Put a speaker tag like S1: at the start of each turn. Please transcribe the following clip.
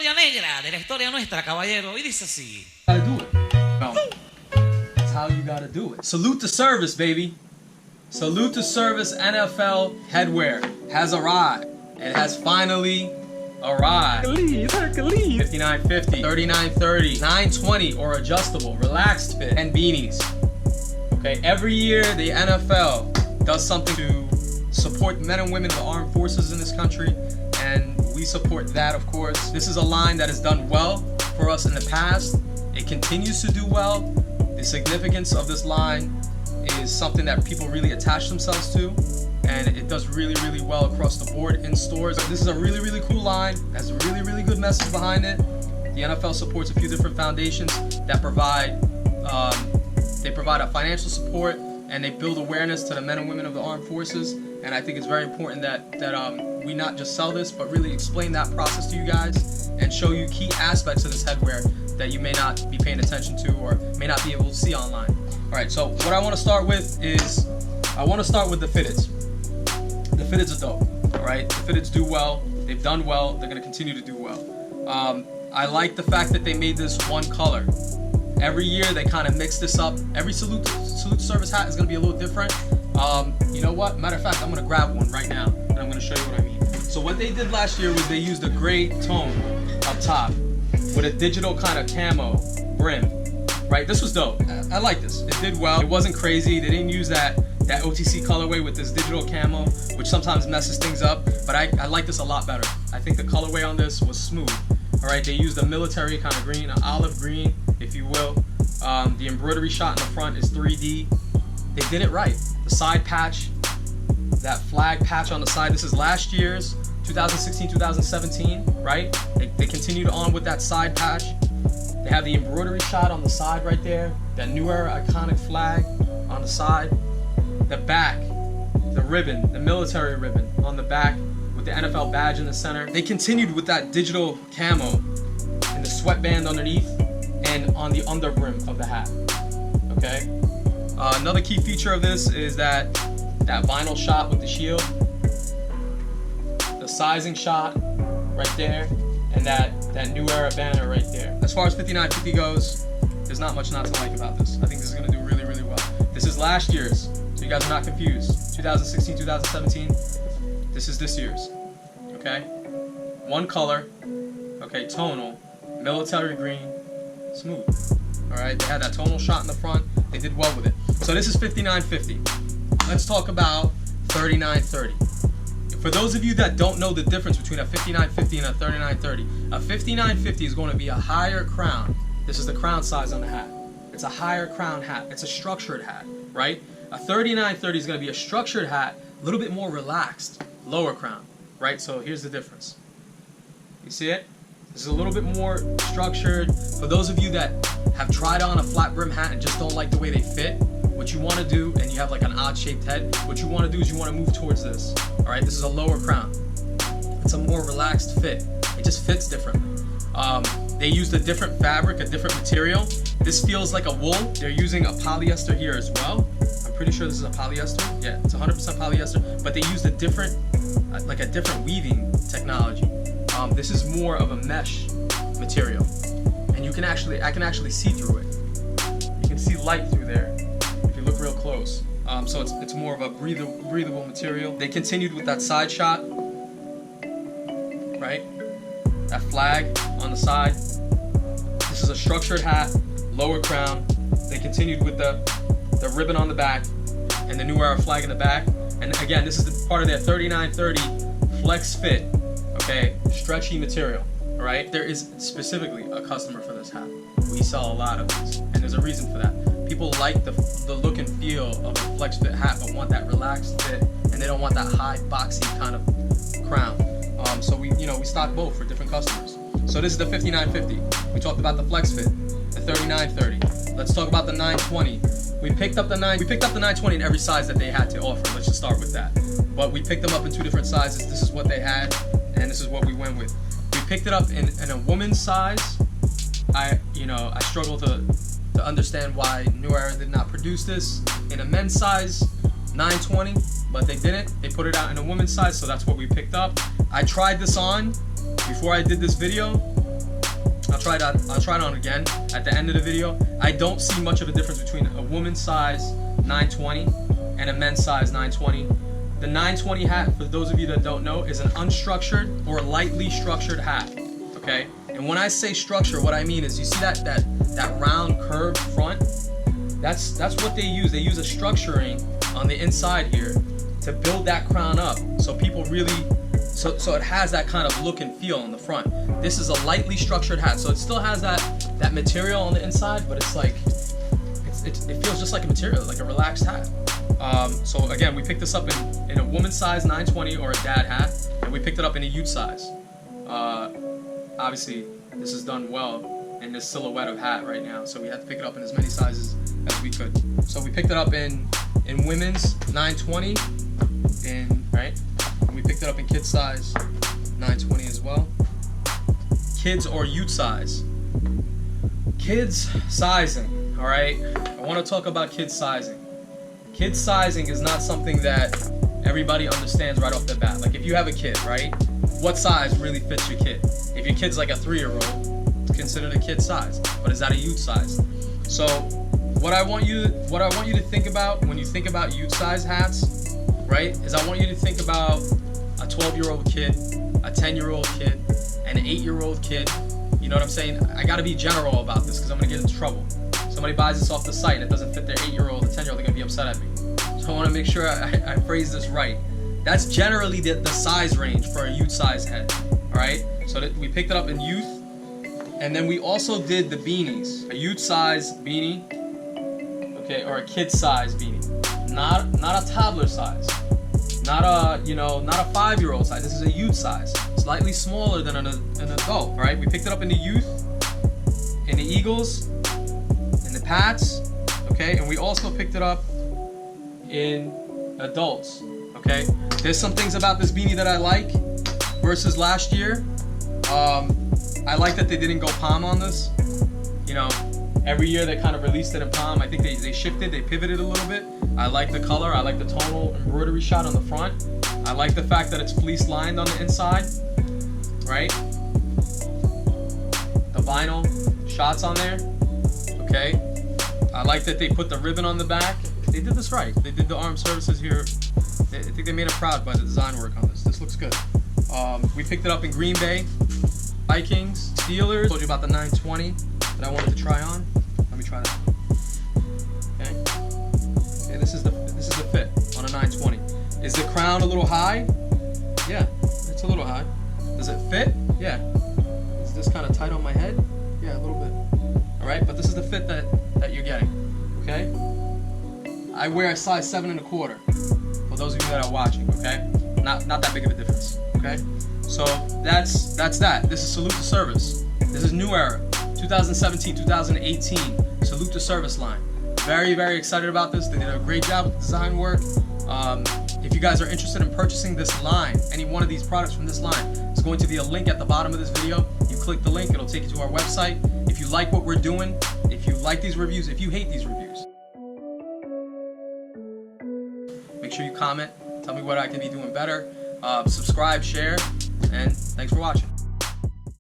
S1: historia negra de la historia nuestra, caballero. Y dice así.
S2: Gotta do it. No. That's how you gotta do it. Salute to service, baby. Salute to service. NFL headwear has arrived. It has finally arrived. Hercules. 5950, 3930, 920 or adjustable, relaxed fit, and beanies. Okay, every year the NFL does something to support men and women of the armed forces in this country, and we support that, of course. This is a line that has done well for us in the past. It continues to do well. The significance of this line is something that people really attach themselves to, and it does really, really well across the board in stores. This is a really, really cool line. It has a really, really good message behind it. The NFL supports a few different foundations that provide a financial support, and they build awareness to the men and women of the armed forces. And I think it's very important that we not just sell this, but really explain that process to you guys and show you key aspects of this headwear that you may not be paying attention to or may not be able to see online. All right, so what I want to start with is, I want to start with the fitteds. The fitteds are dope, all right? The fitteds do well, they've done well, they're gonna continue to do well. I like the fact that they made this one color. Every year they kind of mix this up. Every salute service hat is gonna be a little different. You know what? Matter of fact, I'm gonna grab one right now and I'm gonna show you what I mean. So what they did last year was they used a gray tone up top with a digital kind of camo brim, right? This was dope. I like this. It did well. It wasn't crazy. They didn't use that OTC colorway with this digital camo, which sometimes messes things up, but I like this a lot better. I think the colorway on this was smooth. All right, they used a military kind of green, an olive green, if you will. The embroidery shot in the front is 3D. They did it right. The side patch, that flag patch on the side, this is last year's 2016-2017, right? They continued on with that side patch. They have the embroidery shot on the side right there, that New Era iconic flag on the side. The back, the ribbon, the military ribbon on the back with the NFL badge in the center. They continued with that digital camo and the sweatband underneath and on the under brim of the hat, okay? Another key feature of this is that vinyl shot with the shield, the sizing shot right there, and that New Era banner right there. As far as 5950 goes, there's not much not to like about this. I think this is gonna do really, really well. This is last year's, so you guys are not confused. 2016, 2017, this is this year's, okay? One color, okay, tonal, military green, smooth. All right, they had that tonal shot in the front. They did well with it. So this is 5950. Let's talk about 3930. For those of you that don't know the difference between a 5950 and a 3930, a 5950 is going to be a higher crown. This is the crown size on the hat. It's a higher crown hat. It's a structured hat, right? A 3930 is going to be a structured hat, a little bit more relaxed, lower crown, right? So here's the difference. You see it? This is a little bit more structured. For those of you that have tried on a flat brim hat and just don't like the way they fit, what you want to do, and you have like an odd shaped head, what you want to do is you want to move towards this. All right, this is a lower crown. It's a more relaxed fit. It just fits differently. They used a different fabric, a different material. This feels like a wool. They're using a polyester here as well. I'm pretty sure this is a polyester. Yeah, it's 100% polyester, but they used a different, like a different weaving technology. This is more of a mesh material, and I can actually see through it. You can see light through there if you look real close. So it's more of a breathable material. They continued with that side shot, right? That flag on the side. This is a structured hat, lower crown. They continued with the ribbon on the back and the New Era flag in the back. And again, this is the part of their 3930 flex fit. Okay, stretchy material, all right? There is specifically a customer for this hat. We sell a lot of these, and there's a reason for that. People like the look and feel of a flex fit hat, but want that relaxed fit, and they don't want that high, boxy kind of crown. So we stock both for different customers. So this is the 5950. We talked about the flex fit, the 3930. Let's talk about the 920. We picked up the 920 in every size that they had to offer. Let's just start with that. But we picked them up in 2 different sizes. This is what they had, and this is what we went with. We picked it up in a woman's size. I struggle to understand why New Era did not produce this in a men's size 920, but they didn't. They put it out in a woman's size, so that's what we picked up. I tried this on before I did this video, I'll try it on again at the end of the video. I don't see much of a difference between a woman's size 920 and a men's size 920. The 920 hat, for those of you that don't know, is an unstructured or lightly structured hat, okay? And when I say structure, what I mean is, you see that round curved front? That's what they use. They use a structuring on the inside here to build that crown up, so people really, so it has that kind of look and feel on the front. This is a lightly structured hat, so it still has that material on the inside, but it's like, it feels just like a material, like a relaxed hat. So again, we picked this up in a woman's size 920 or a dad hat, and we picked it up in a youth size. Obviously, this is done well in this silhouette of hat right now, so we had to pick it up in as many sizes as we could. So we picked it up in women's 920, right? And we picked it up in kids size 920 as well. Kids or youth size. Kids sizing, all right? I want to talk about kids sizing. Kids sizing is not something that everybody understands right off the bat. Like, if you have a kid, right? What size really fits your kid? If your kid's like a 3-year-old, it's considered a kid size, but is that a youth size? So what I want you to think about when you think about youth size hats, right, is I want you to think about a 12-year-old kid, a 10-year-old kid, an 8-year-old kid. You know what I'm saying? I gotta be general about this because I'm gonna get in trouble. Somebody buys this off the site and it doesn't fit their 8-year-old or 10-year-old, they're gonna be upset at me. So I wanna make sure I phrase this right. That's generally the size range for a youth size head, all right? So we picked it up in youth, and then we also did the beanies, a youth size beanie, okay, or a kid size beanie, not a toddler size, not a 5-year-old size. This is a youth size, slightly smaller than an adult, right? We picked it up in the youth, in the Eagles, in the Pats, okay, and we also picked it up in adults, okay. There's some things about this beanie that I like versus last year. I like that they didn't go palm on this. You know, every year they kind of released it in palm. I think they shifted, they pivoted a little bit. I like the color, I like the tonal embroidery shot on the front. I like the fact that it's fleece lined on the inside, right? The vinyl shots on there, okay? I like that they put the ribbon on the back. They did this right. They did the arm services here. I think they made it proud by the design work on this. This looks good. We picked it up in Green Bay, Vikings, Steelers. I told you about the 920 that I wanted to try on. Let me try that. Okay. Okay, this is the fit on a 920. Is the crown a little high? Yeah, it's a little high. Does it fit? Yeah. Is this kind of tight on my head? Yeah, a little bit. All right, but this is the fit that you're getting. Okay. I wear a size 7 1/4. For those of you that are watching, okay? Not that big of a difference, okay? So that's that. This is Salute to Service. This is New Era, 2017, 2018, Salute to Service line. Very, very excited about this. They did a great job with the design work. If you guys are interested in purchasing this line, any one of these products from this line, it's going to be a link at the bottom of this video. You click the link, it'll take you to our website. If you like what we're doing, if you like these reviews, if you hate these reviews, make sure you comment, tell me what I can be doing better, subscribe, share, and thanks for watching.